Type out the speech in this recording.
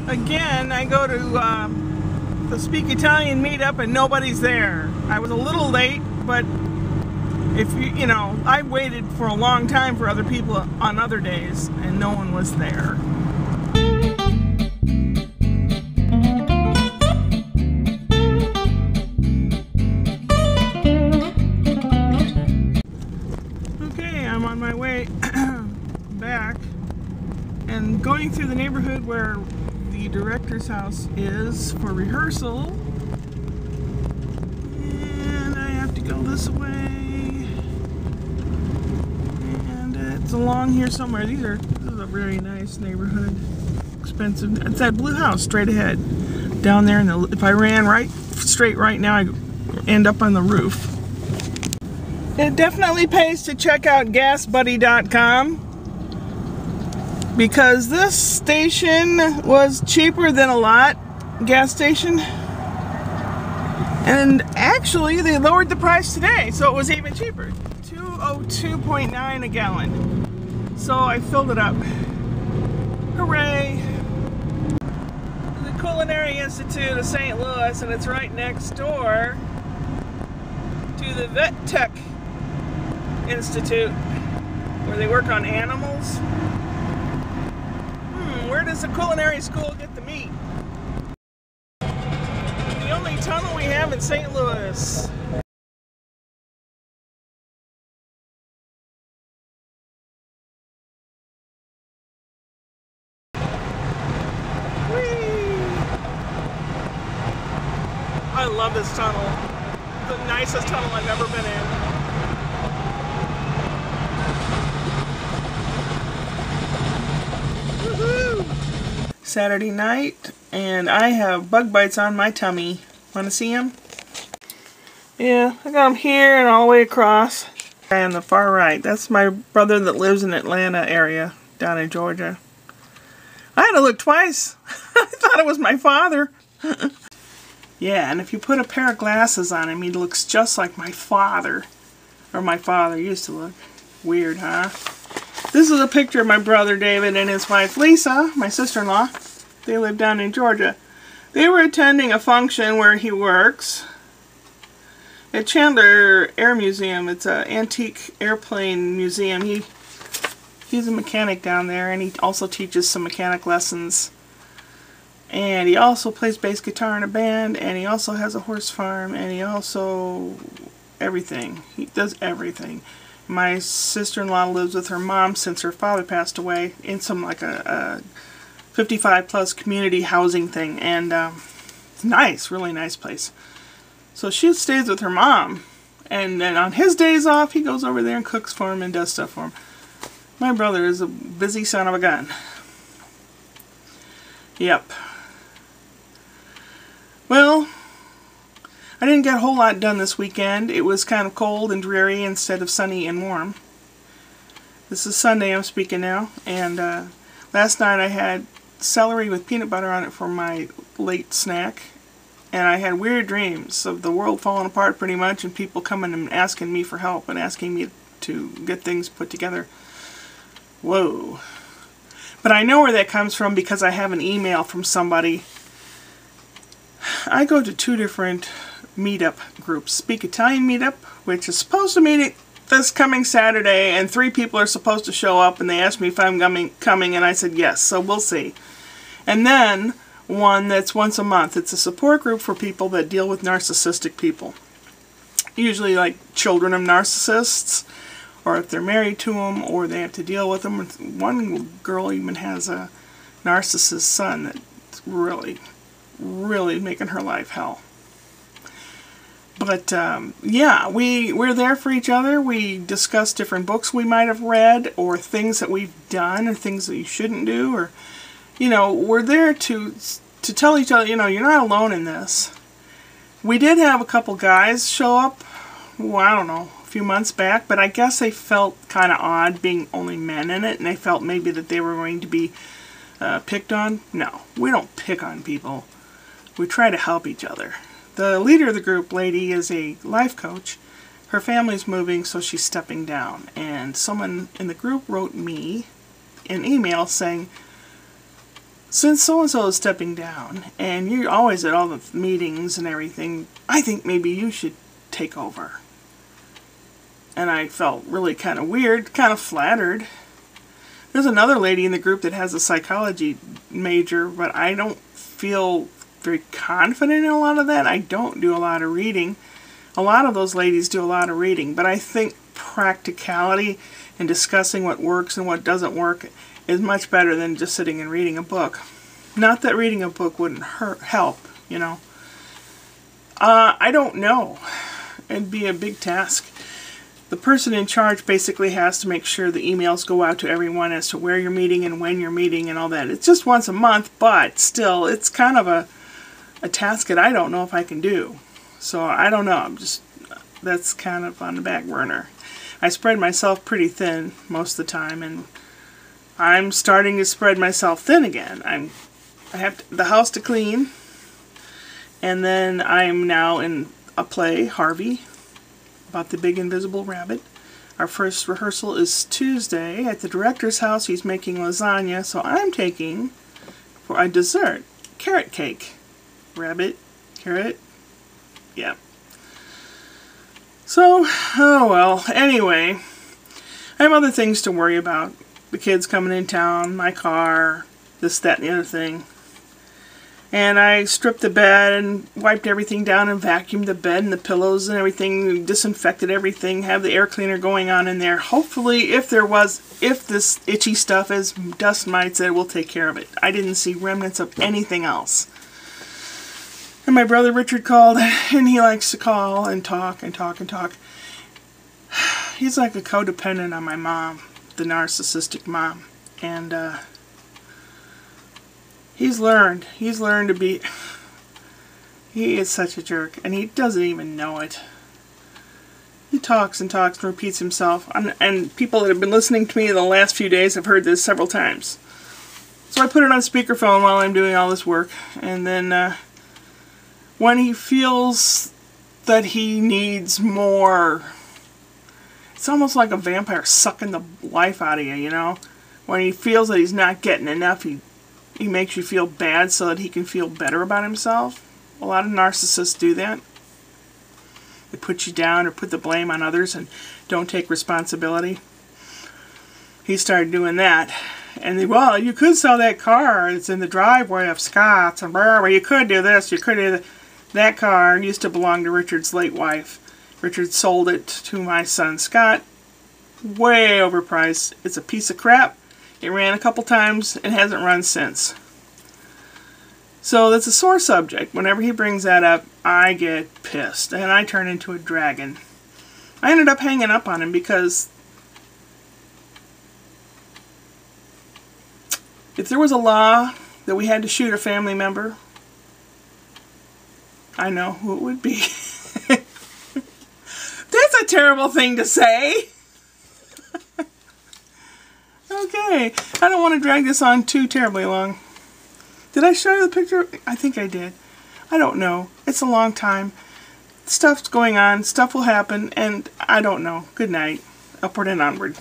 Again, I go to the Speak Italian meetup and nobody's there. I was a little late, but if you know, I waited for a long time for other people on other days and no one was there. Okay, I'm on my way back and going through the neighborhood where the director's house is for rehearsal, and I have to go this way, and it's along here somewhere. This is a very nice neighborhood, expensive. It's that blue house straight ahead down there, and if I ran right straight right now, I end up on the roof. It definitely pays to check out GasBuddy.com, because this station was cheaper than a lot gas station, and actually they lowered the price today, so it was even cheaper. $2.02 a gallon. So I filled it up. Hooray! The Culinary Institute of St. Louis, and it's right next door to the Vet Tech Institute, where they work on animals. Where does the culinary school get the meat? The only tunnel we have in St. Louis. Whee! I love this tunnel. The nicest tunnel I've ever been in. Saturday night, and I have bug bites on my tummy. Want to see them? Yeah, I got them here and all the way across. Guy on the far right, that's my brother that lives in Atlanta area, down in Georgia. I had to look twice. I thought it was my father. Yeah, and if you put a pair of glasses on him, he looks just like my father. Or my father used to look. Weird, huh? This is a picture of my brother David and his wife Lisa, my sister-in-law. They live down in Georgia. They were attending a function where he works at Chandler Air Museum. It's an antique airplane museum. He's a mechanic down there, and he also teaches some mechanic lessons. And he also plays bass guitar in a band, and he also has a horse farm, and he also everything. He does everything. My sister-in-law lives with her mom since her father passed away in some like a 55 plus community housing thing, and it's nice, really nice place. So she stays with her mom, and then on his days off he goes over there and cooks for him and does stuff for him. My brother is a busy son of a gun. Yep. Well, I didn't get a whole lot done this weekend. It was kind of cold and dreary instead of sunny and warm. This is Sunday I'm speaking now, and last night I had celery with peanut butter on it for my late snack, and I had weird dreams of the world falling apart pretty much, and people coming and asking me for help and asking me to get things put together. Whoa. But I know where that comes from because I have an email from somebody. I go to two different meetup groups. Speak Italian meetup, which is supposed to meet this coming Saturday, and 3 people are supposed to show up, and they asked me if I'm coming, and I said yes, so we'll see. And then one that's once a month. It's a support group for people that deal with narcissistic people. Usually like children of narcissists, or if they're married to them, or they have to deal with them. One girl even has a narcissist son that's really, really making her life hell. But yeah, we're there for each other. We discuss different books we might have read, or things that we've done, or things that you shouldn't do, or, you know, we're there to tell each other, you know, you're not alone in this. We did have a couple guys show up, well, I don't know, a few months back, but I guess they felt kind of odd being only men in it, and they felt maybe that they were going to be picked on. No, we don't pick on people. We try to help each other. The leader of the group, lady, is a life coach. Her family's moving, so she's stepping down. And someone in the group wrote me an email saying, since so-and-so is stepping down, and you're always at all the meetings and everything, I think maybe you should take over. And I felt really kind of weird, kind of flattered. There's another lady in the group that has a psychology major, but I don't feel very confident in a lot of that. I don't do a lot of reading. A lot of those ladies do a lot of reading, but I think practicality and discussing what works and what doesn't work is much better than just sitting and reading a book. Not that reading a book wouldn't help, you know. I don't know. It'd be a big task. The person in charge basically has to make sure the emails go out to everyone as to where you're meeting and when you're meeting and all that. It's just once a month, but still, it's kind of a task that I don't know if I can do. So I don't know. That's kind of on the back burner. I spread myself pretty thin most of the time, and I'm starting to spread myself thin again. I have the house to clean, and then I'm now in a play, Harvey, about the big invisible rabbit. Our first rehearsal is Tuesday at the director's house. He's making lasagna, so I'm taking for a dessert carrot cake. Rabbit, carrot, yeah. So, oh well, anyway, I have other things to worry about. The kids coming in town, my car, this, that, and the other thing. And I stripped the bed and wiped everything down and vacuumed the bed and the pillows and everything, disinfected everything, have the air cleaner going on in there. Hopefully, if this itchy stuff, as dust mites, it will take care of it. I didn't see remnants of anything else. And my brother Richard called, and he likes to call and talk and talk and talk. He's like a codependent on my mom, the narcissistic mom. And he's learned to be, he is such a jerk, and he doesn't even know it. He talks and talks and repeats himself, and people that have been listening to me the last few days have heard this several times. So I put it on speakerphone while I'm doing all this work, and then when he feels that he needs more, it's almost like a vampire sucking the life out of you, you know? When he feels that he's not getting enough, he makes you feel bad so that he can feel better about himself. A lot of narcissists do that. They put you down or put the blame on others and don't take responsibility. He started doing that. And well, you could sell that car. It's in the driveway of Scott's. And blah, you could do this. You could do that. That car used to belong to Richard's late wife. Richard sold it to my son Scott. Way overpriced. It's a piece of crap. It ran a couple times and hasn't run since. So that's a sore subject. Whenever he brings that up, I get pissed. And I turn into a dragon. I ended up hanging up on him because if there was a law that we had to shoot a family member, I know who it would be. That's a terrible thing to say. Okay, I don't want to drag this on too terribly long. Did I show you the picture? I think I did. I don't know. It's a long time. Stuff's going on. Stuff will happen, and I don't know. Good night. Upward and onward.